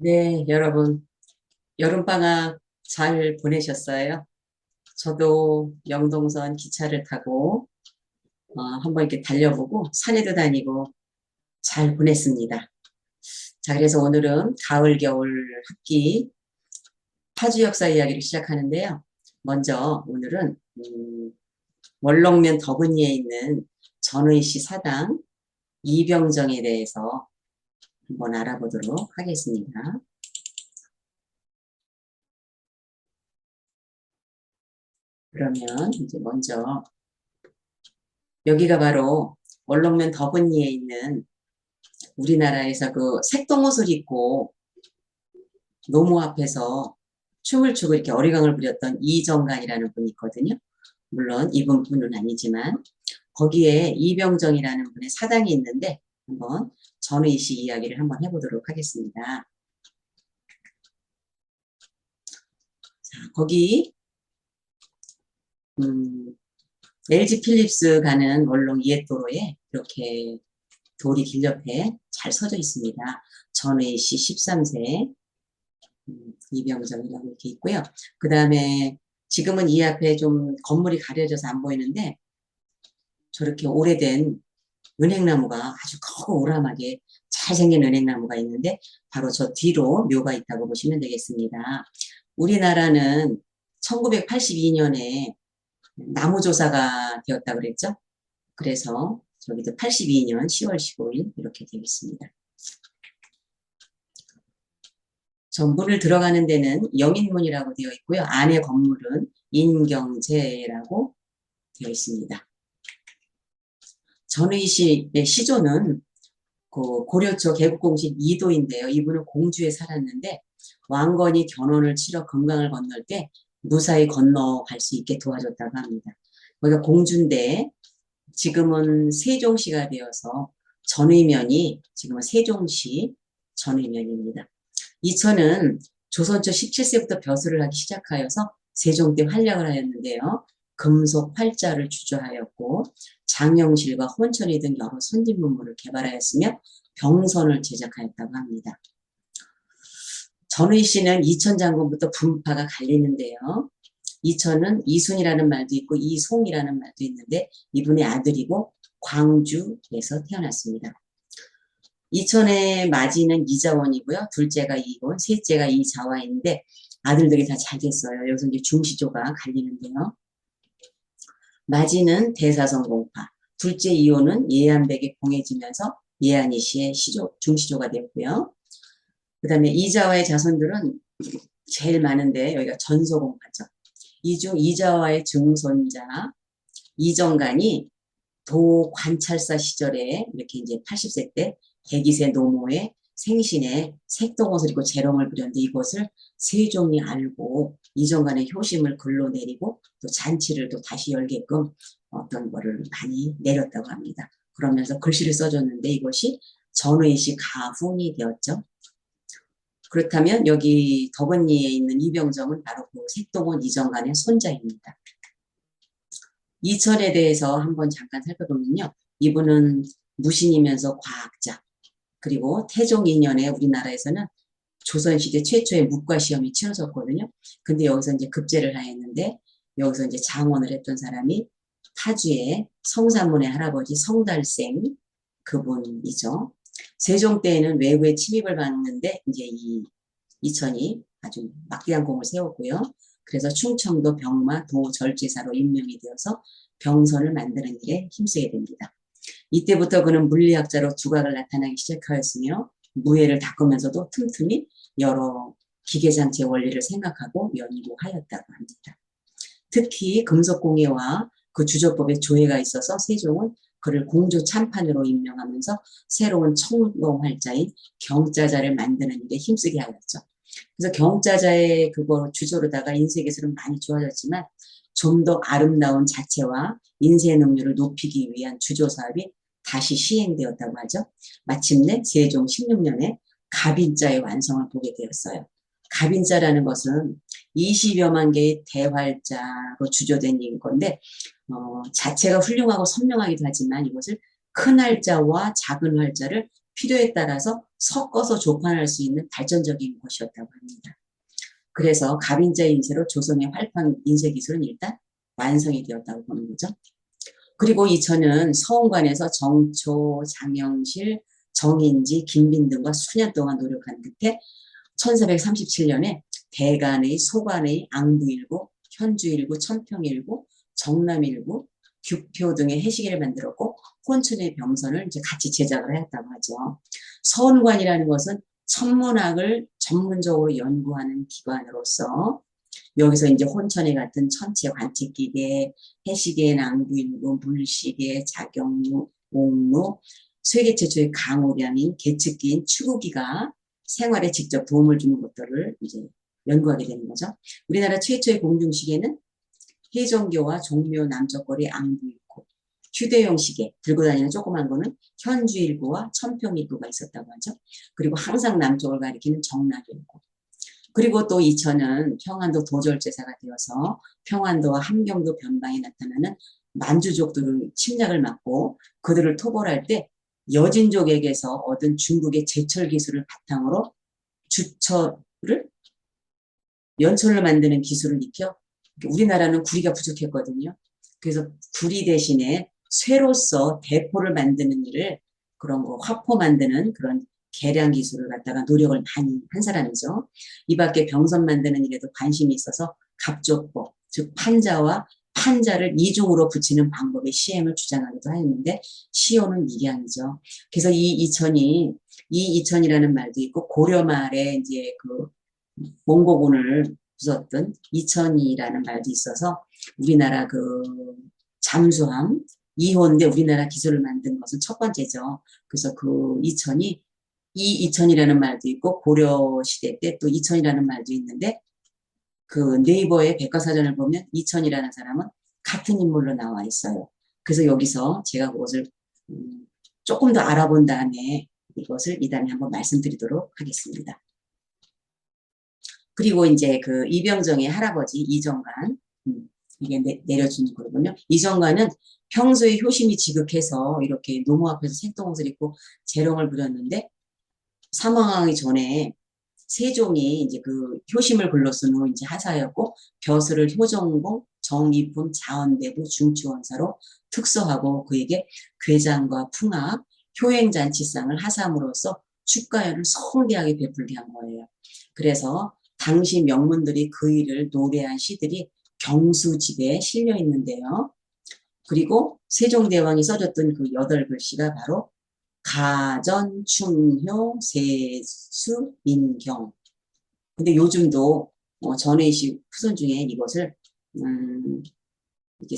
네, 여러분, 여름방학 잘 보내셨어요? 저도 영동선 기차를 타고 한번 이렇게 달려보고 산에도 다니고 잘 보냈습니다. 자, 그래서 오늘은 가을, 겨울 학기 파주 역사 이야기를 시작하는데요. 먼저 오늘은 월롱면 덕은리에 있는 전의시 사당 이병정에 대해서 한번 알아보도록 하겠습니다. 그러면 이제 먼저 여기가 바로 월롱면 덕은리에 있는 우리나라에서 그 색동옷을 입고 노모 앞에서 춤을 추고 이렇게 어리광을 부렸던 이정관이라는 분이 있거든요. 물론 이분뿐은 아니지만 거기에 이병정이라는 분의 사당이 있는데 한번 전의 씨 이야기를 한번 해보도록 하겠습니다. 자, 거기 LG 필립스 가는 월롱 이엣도로에 이렇게 돌이 길 옆에 잘 서져 있습니다. 전의 씨 13세 이병정이라고 이렇게 있고요. 그 다음에 지금은 이 앞에 좀 건물이 가려져서 안 보이는데 저렇게 오래된 은행나무가 아주 크고 오람하게 잘생긴 은행나무가 있는데 바로 저 뒤로 묘가 있다고 보시면 되겠습니다. 우리나라는 1982년에 나무조사가 되었다 그랬죠. 그래서 저기도 82년 10월 15일 이렇게 되어 있습니다. 전부를 들어가는 데는 영인문이라고 되어 있고요. 안에 건물은 인경제라고 되어 있습니다. 전의시의 시조는 그 고려초 개국공신 이도인데요. 이분은 공주에 살았는데 왕건이 견훤을 치러 금강을 건널 때 무사히 건너갈 수 있게 도와줬다고 합니다. 거기가 공주인데 지금은 세종시가 되어서 전의면이 지금은 세종시 전의면입니다. 이천은 조선 초 17세부터 벼슬을 하기 시작하여서 세종 때 활약을 하였는데요. 금속 활자를 주조하였고 장영실과 혼천이 등 여러 선진 문물을 개발하였으며 병선을 제작하였다고 합니다. 전의 씨는 이천 장군부터 분파가 갈리는데요. 이천은 이순이라는 말도 있고 이송이라는 말도 있는데 이분의 아들이고 광주에서 태어났습니다. 이천의 마지는 이자원이고요. 둘째가 이곤, 셋째가 이자화인데 아들들이 다 잘 됐어요. 여기서 이제 중시조가 갈리는데요. 마지는 대사성공파, 둘째 이혼은 예안백에 공해지면서 예안이 씨의 시조, 중시조가 되었고요. 그 다음에 이자화의 자손들은 제일 많은데 여기가 전소공파죠. 이 중 이자화의 증손자 이정관이 도관찰사 시절에 이렇게 이제 80세 때 개기세 노모의 생신에 색동옷을 입고 재롱을 부렸는데 이것을 세종이 알고 이정관의 효심을 글로 내리고 또 잔치를 또 다시 열게끔 어떤 거를 많이 내렸다고 합니다. 그러면서 글씨를 써줬는데 이것이 전의시 가훈이 되었죠. 그렇다면 여기 덕은리에 있는 이병정은 바로 그 색동원 이정관의 손자입니다. 이철에 대해서 한번 잠깐 살펴보면요. 이분은 무신이면서 과학자, 그리고 태종 2년에 우리나라에서는 조선시대 최초의 문과 시험이 치러졌거든요. 근데 여기서 이제 급제를 하였는데 여기서 이제 장원을 했던 사람이 파주의 성산문의 할아버지 성달생 그분이죠. 세종 때에는 외구의 침입을 받는데 이제 이 이천이 아주 막대한 공을 세웠고요. 그래서 충청도 병마 도절제사로 임명이 되어서 병선을 만드는 일에 힘쓰게 됩니다. 이때부터 그는 물리학자로 두각을 나타나기 시작하였으며 무예를 닦으면서도 틈틈이 여러 기계장치의 원리를 생각하고 연구하였다고 합니다. 특히 금속공예와 그 주조법에 조예가 있어서 세종은 그를 공조 참판으로 임명하면서 새로운 청동활자인 경자자를 만드는 일에 힘쓰게 하였죠. 그래서 경자자의 그거 주조로다가 인쇄기술은 많이 좋아졌지만 좀 더 아름다운 자체와 인쇄 능률을 높이기 위한 주조 사업이 다시 시행되었다고 하죠. 마침내 세종 16년에 갑인자의 완성을 보게 되었어요. 갑인자라는 것은 20여만 개의 대활자로 주조된 건데 자체가 훌륭하고 선명하기도 하지만 이것을 큰 활자와 작은 활자를 필요에 따라서 섞어서 조판할 수 있는 발전적인 것이었다고 합니다. 그래서 갑인자 인쇄로 조선의 활판 인쇄 기술은 일단 완성이 되었다고 보는 거죠. 그리고 이천은 서원관에서 정초, 장영실, 정인지, 김빈 등과 수년 동안 노력한 끝에 1437년에 대간의, 소관의, 앙부일구, 현주일구, 천평일구, 정남일구, 규표 등의 해시계를 만들었고 혼천의 병선을 이제 같이 제작을 했다고 하죠. 서원관이라는 것은 천문학을 전문적으로 연구하는 기관으로서 여기서 이제 혼천에 같은 천체 관측기계, 해시계, 낭부일구, 물시계, 작용루, 옥루, 세계 최초의 강우량인 계측기인 추구기가 생활에 직접 도움을 주는 것들을 이제 연구하게 되는 거죠. 우리나라 최초의 공중시계는 해종교와 종묘 남쪽거리 앙부일구, 휴대용 시계, 들고 다니는 조그만 거는 현주일구와 천평일구가 있었다고 하죠. 그리고 항상 남쪽을 가리키는 정남일구. 그리고 또 이천은 평안도 도절제사가 되어서 평안도와 함경도 변방에 나타나는 만주족들의 침략을 막고 그들을 토벌할 때 여진족에게서 얻은 중국의 제철 기술을 바탕으로 주철을 연철로 만드는 기술을 익혀 우리나라는 구리가 부족했거든요. 그래서 구리 대신에 쇠로서 대포를 만드는 일을 그런 거 화포 만드는 그런 계량 기술을 갖다가 노력을 많이 한 사람이죠. 이 밖에 병선 만드는 일에도 관심이 있어서 갑조법, 즉 판자와 판자를 이중으로 붙이는 방법의 시행을 주장하기도 하였는데 시효는 일양이죠. 그래서 이 이천이라는 말도 있고 고려 말에 이제 그 몽고군을 부쉈던 이천이라는 말도 있어서 우리나라 그 잠수함 2호인데 우리나라 기술을 만든 것은 첫 번째죠. 그래서 그 이천이 이 이천이라는 말도 있고 고려 시대 때 또 이천이라는 말도 있는데 그 네이버의 백과사전을 보면 이천이라는 사람은 같은 인물로 나와 있어요. 그래서 여기서 제가 그것을 조금 더 알아본 다음에 이것을 이 다음에 한번 말씀드리도록 하겠습니다. 그리고 이제 그 이병정의 할아버지 이정관, 이게 내려주는 거거든요. 이정관은 평소에 효심이 지극해서 이렇게 노무 앞에서 생똥옷을 입고 재롱을 부렸는데 사망하기 전에 세종이 이제 그 효심을 글로쓴 후 이제 하사였고 벼슬을 효정공, 정이품, 자원대부, 중추원사로 특서하고 그에게 괴장과 풍악, 효행잔치상을 하사함으로써 축가연을 성대하게 베풀게 한 거예요. 그래서 당시 명문들이 그 일을 노래한 시들이 경수집에 실려 있는데요. 그리고 세종대왕이 써줬던 그 8글씨가 바로 가전, 충효, 세수, 민경. 근데 요즘도 전해식 후손 중에 이것을 이렇게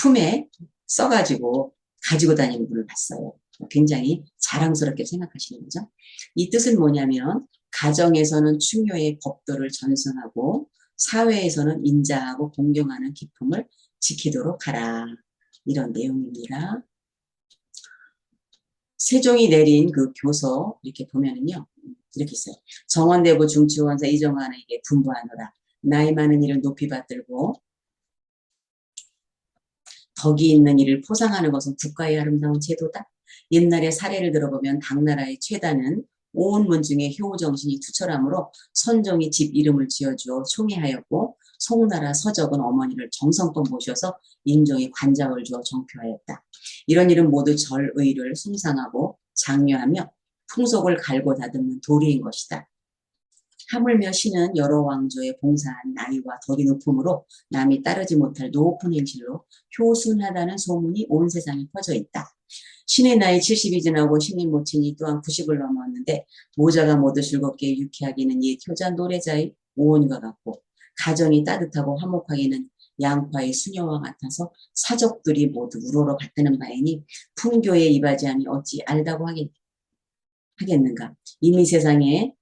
품에 써가지고 가지고 다니는 분을 봤어요. 굉장히 자랑스럽게 생각하시는 거죠. 이 뜻은 뭐냐면 가정에서는 충효의 법도를 전승하고 사회에서는 인자하고 공경하는 기품을 지키도록 하라. 이런 내용입니다. 세종이 내린 그 교서 이렇게 보면은요. 이렇게 있어요. 정원대부 중추원사 이정환에게 분부하노라. 나이 많은 이를 높이 받들고 덕이 있는 이를 포상하는 것은 국가의 아름다운 제도다. 옛날의 사례를 들어보면 당나라의 최다는 온 문중에 효정신이 투철하므로 선종이 집 이름을 지어주어 총애하였고 송나라 서적은 어머니를 정성껏 모셔서 인종이 관작을 주어 정표하였다. 이런 일은 모두 절의를 숭상하고 장려하며 풍속을 갈고 다듬는 도리인 것이다. 하물며 신은 여러 왕조에 봉사한 나이와 덕이 높으므로 남이 따르지 못할 높은 행실로 효순하다는 소문이 온 세상에 퍼져 있다. 신의 나이 70이 지나고 신의 모친이 또한 90을 넘었는데 모자가 모두 즐겁게 유쾌하기는 옛 효자 노래자의 오온과 같고 가정이 따뜻하고 화목하기는 양파의 수녀와 같아서 사족들이 모두 우러러 받드는 바이니 풍교에 이바지함이 어찌 알다고 하겠는가. 이미 세상에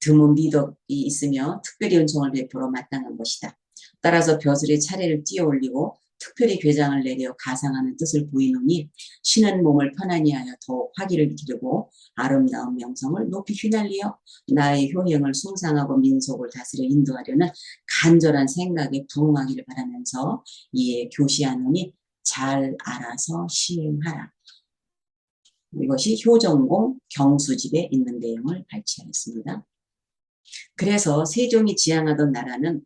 드문 미덕이 있으며 특별히 은총을 베풀어 마땅한 것이다. 따라서 벼슬의 차례를 띄어 올리고 특별히 괴장을 내려 가상하는 뜻을 보이노니 신은 몸을 편안히 하여 더욱 화기를 기르고 아름다운 명성을 높이 휘날리어 나의 효행을 숭상하고 민속을 다스려 인도하려는 간절한 생각에 부응하기를 바라면서 이에 교시하노니 잘 알아서 시행하라. 이것이 효정공 경수집에 있는 내용을 발췌하였습니다. 그래서 세종이 지향하던 나라는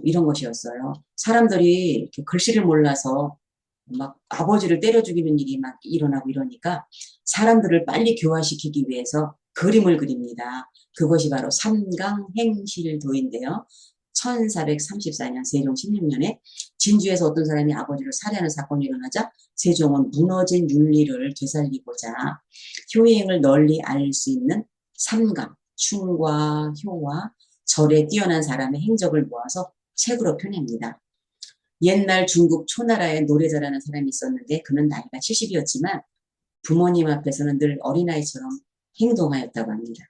이런 것이었어요. 사람들이 이렇게 글씨를 몰라서 막 아버지를 때려 죽이는 일이 막 일어나고 이러니까 사람들을 빨리 교화시키기 위해서 그림을 그립니다. 그것이 바로 삼강행실도인데요. 1434년 세종 16년에 진주에서 어떤 사람이 아버지를 살해하는 사건이 일어나자 세종은 무너진 윤리를 되살리고자 효행을 널리 알릴 수 있는 삼강, 충과 효와 절에 뛰어난 사람의 행적을 모아서 책으로 펴냅니다. 옛날 중국 초나라에 노래 잘하는 사람이 있었는데 그는 나이가 70이었지만 부모님 앞에서는 늘 어린아이처럼 행동하였다고 합니다.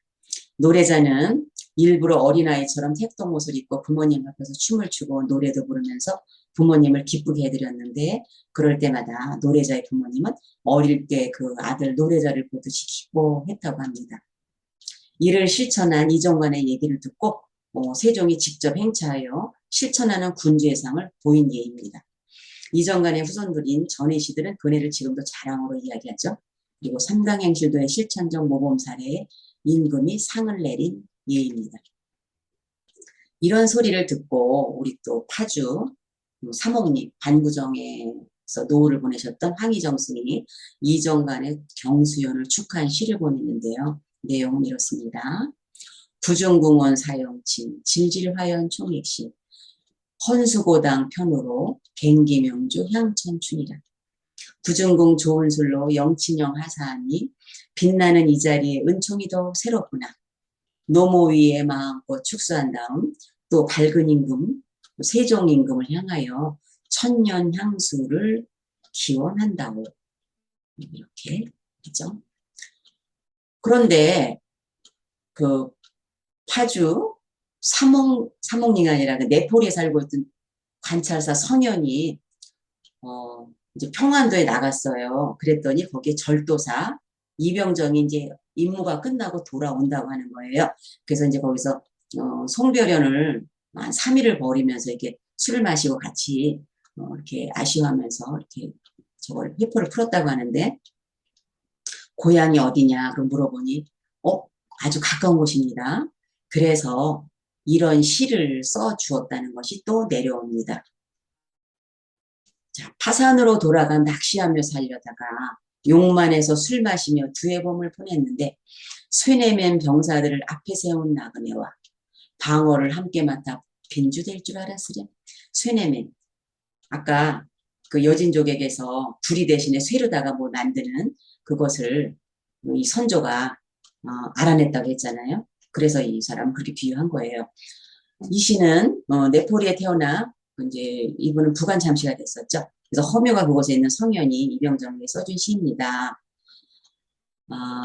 노래자는 일부러 어린아이처럼 색동옷을 입고 부모님 앞에서 춤을 추고 노래도 부르면서 부모님을 기쁘게 해드렸는데 그럴 때마다 노래자의 부모님은 어릴 때 그 아들 노래자를 보듯이 기뻐했다고 합니다. 이를 실천한 이정관의 얘기를 듣고 세종이 직접 행차하여 실천하는 군주의상을 보인 예입니다. 이정관의 후손들인 전의 시들은 그네를 지금도 자랑으로 이야기하죠. 그리고 삼강행실도의 실천적 모범 사례에 임금이 상을 내린 예입니다. 이런 소리를 듣고 우리 또 파주 사목리 반구정에서 노후를 보내셨던 황희정 스님이 이정관의 경수연을 축하한 시를 보냈는데요. 내용은 이렇습니다. 부중궁원 사형친 질질화연 총익시 헌수고당 편으로 갱기명주 향천춘이라. 부중궁 좋은 술로 영친영 하사하니 빛나는 이 자리에 은총이 더욱 새롭구나. 노모 위에 마음껏 축수한 다음 또 밝은 임금, 세종 임금을 향하여 천년 향수를 기원한다고 이렇게 했죠. 그런데 그 파주 사목리가 아니라 그 내포리에 살고 있던 관찰사 성현이 이제 평안도에 나갔어요. 그랬더니 거기에 절도사 이병정이 이제 임무가 끝나고 돌아온다고 하는 거예요. 그래서 이제 거기서 송별연을 한 3일을 벌이면서 이렇게 술을 마시고 같이 이렇게 아쉬워하면서 이렇게 저걸 회포를 풀었다고 하는데 고향이 어디냐 그럼 물어보니 아주 가까운 곳입니다. 그래서 이런 시를 써 주었다는 것이 또 내려옵니다. 자, 파산으로 돌아가 낚시하며 살려다가 용만해서 술 마시며 두해 봄을 보냈는데 쇠내면 병사들을 앞에 세운 나그네와 방어를 함께 맡아 빈주될 줄 알았으랴. 쇠내면 아까 그 여진족에게서 두리 대신에 쇠로다가 뭐 만드는 그것을 이 선조가 알아냈다고 했잖아요. 그래서 이 사람은 그렇게 비유한 거예요. 이 시는 네포리에 태어나 이제 이분은 부관 참시가 됐었죠. 그래서 허묘가 그곳에 있는 성현이 이병정에게 써준 시입니다.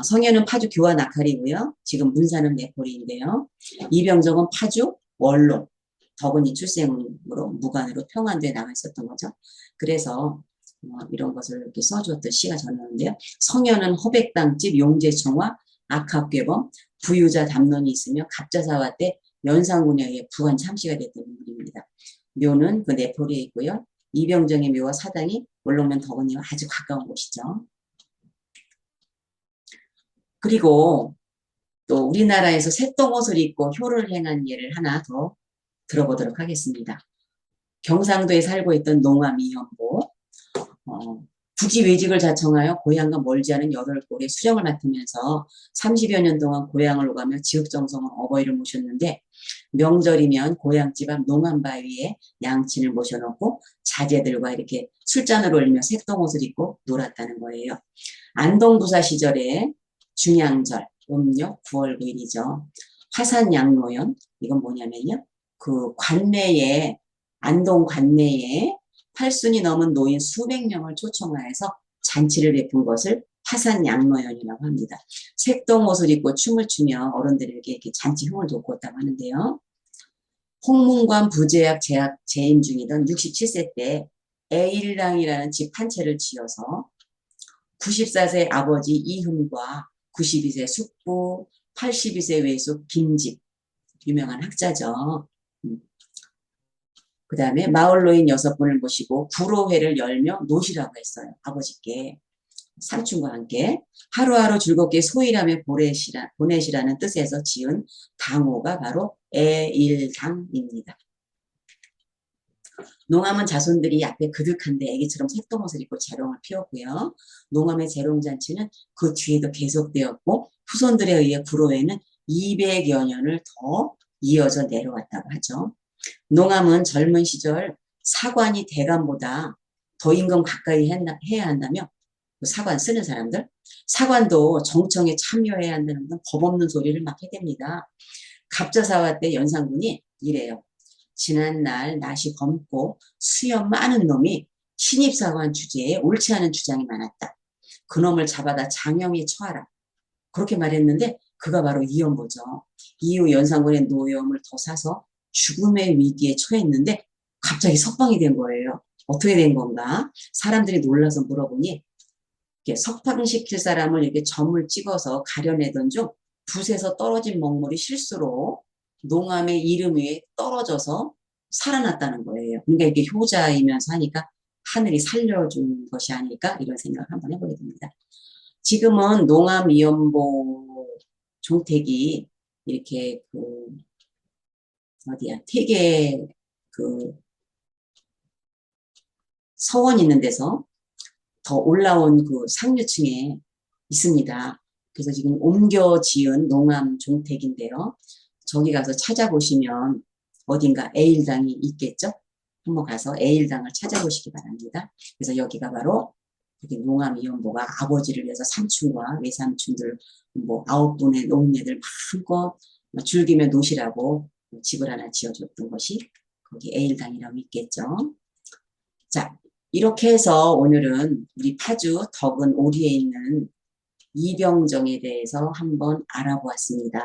성현은 파주 교화 낙할이고요. 지금 문사는 네포리인데요. 이병정은 파주 원로 덕은이 출생으로 무관으로 평안도에 나가 있었던 거죠. 그래서 이런 것을 이렇게 써주었던 시가 전하는데요. 성현은 허백당집 용재청과 악합괴범 부유자 담론이 있으며 갑자사화 때 연산군에 의해 부관 참시가 됐던 인물입니다. 묘는 그 내포리에 있고요. 이병정의 묘와 사당이 원로면 덕은이와 아주 가까운 곳이죠. 그리고 또 우리나라에서 색동옷을 입고 효를 행한 예를 하나 더 들어보도록 하겠습니다. 경상도에 살고 있던 농암 이현보 부지외직을 자청하여 고향과 멀지 않은 8곳의 수령을 맡으면서 30여 년 동안 고향을 오가며 지극정성으로 어버이를 모셨는데 명절이면 고향집 앞 농암바위에 양친을 모셔놓고 자제들과 이렇게 술잔을 올리며 색동옷을 입고 놀았다는 거예요. 안동부사 시절에 중양절, 음력 9월 9일이죠. 화산양로연, 이건 뭐냐면요. 그 관내에, 안동 관내에 8순이 넘은 노인 수백 명을 초청하여서 잔치를 베푼 것을 화산양로연이라고 합니다. 색동옷을 입고 춤을 추며 어른들에게 이렇게 잔치 흥을 돋구었다고 하는데요. 홍문관 부제약 재임 중이던 67세 때 애일랑이라는 집 한 채를 지어서 94세 아버지 이흠과 92세 숙부, 82세 외숙 김집, 유명한 학자죠. 그 다음에 마을로인 6분을 모시고 구로회를 열며 노시라고 했어요. 아버지께. 삼촌과 함께 하루하루 즐겁게 소일하며 보내시라는 뜻에서 지은 당호가 바로 애일당입니다. 농암은 자손들이 앞에 그득한데 애기처럼 새똥옷을 입고 재롱을 피웠고요. 농암의 재롱잔치는 그 뒤에도 계속되었고 후손들에 의해 구로에는 200여 년을 더 이어져 내려왔다고 하죠. 농암은 젊은 시절 사관이 대감보다 더 임금 가까이 해야 한다며 사관 쓰는 사람들 사관도 정청에 참여해야 한다는 법 없는 소리를 막 해댑니다. 갑자사화 때 연산군이 이래요. 지난날 낯이 검고 수염 많은 놈이 신입사관 주제에 옳지 않은 주장이 많았다. 그놈을 잡아다 장형에 처하라. 그렇게 말했는데 그가 바로 이연보죠. 이후 연산군의 노여움을 더 사서 죽음의 위기에 처했는데 갑자기 석방이 된 거예요. 어떻게 된 건가? 사람들이 놀라서 물어보니 석방시킬 사람을 이렇게 점을 찍어서 가려내던 중 붓에서 떨어진 먹물이 실수로 농암의 이름 위에 떨어져서 살아났다는 거예요. 그러니까 이게 효자이면서 하니까 하늘이 살려준 것이 아닐까 이런 생각을 한번 해보게 됩니다. 지금은 농암 이연보 종택이 이렇게 어디야 태계 서원 있는 데서 더 올라온 상류층에 있습니다. 그래서 지금 옮겨 지은 농암 종택인데요. 저기 가서 찾아보시면 어딘가 애일당이 있겠죠? 한번 가서 애일당을 찾아보시기 바랍니다. 그래서 여기가 바로 농암 이연보가 아버지를 위해서 삼촌과 외삼촌들 9분의 노인네들 마음껏 즐기며 노시라고 집을 하나 지어줬던 것이 거기 애일당이라고 있겠죠. 자, 이렇게 해서 오늘은 우리 파주 덕은 오리에 있는 이병정에 대해서 한번 알아보았습니다.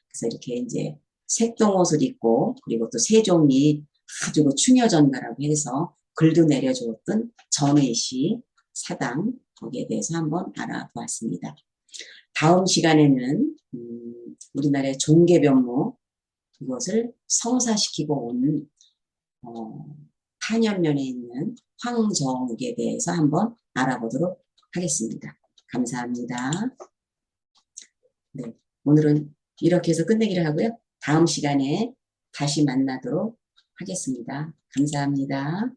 그래서 이렇게 이제 색동옷을 입고 그리고 또 세종이 아주 충여전가라고 해서 글도 내려주었던 전의시 사당 거기에 대해서 한번 알아보았습니다. 다음 시간에는 우리나라의 종계변무 이것을 성사시키고 온 한연면에 있는 황정욱에 대해서 한번 알아보도록 하겠습니다. 감사합니다. 네, 오늘은 이렇게 해서 끝내기를 하고요. 다음 시간에 다시 만나도록 하겠습니다. 감사합니다.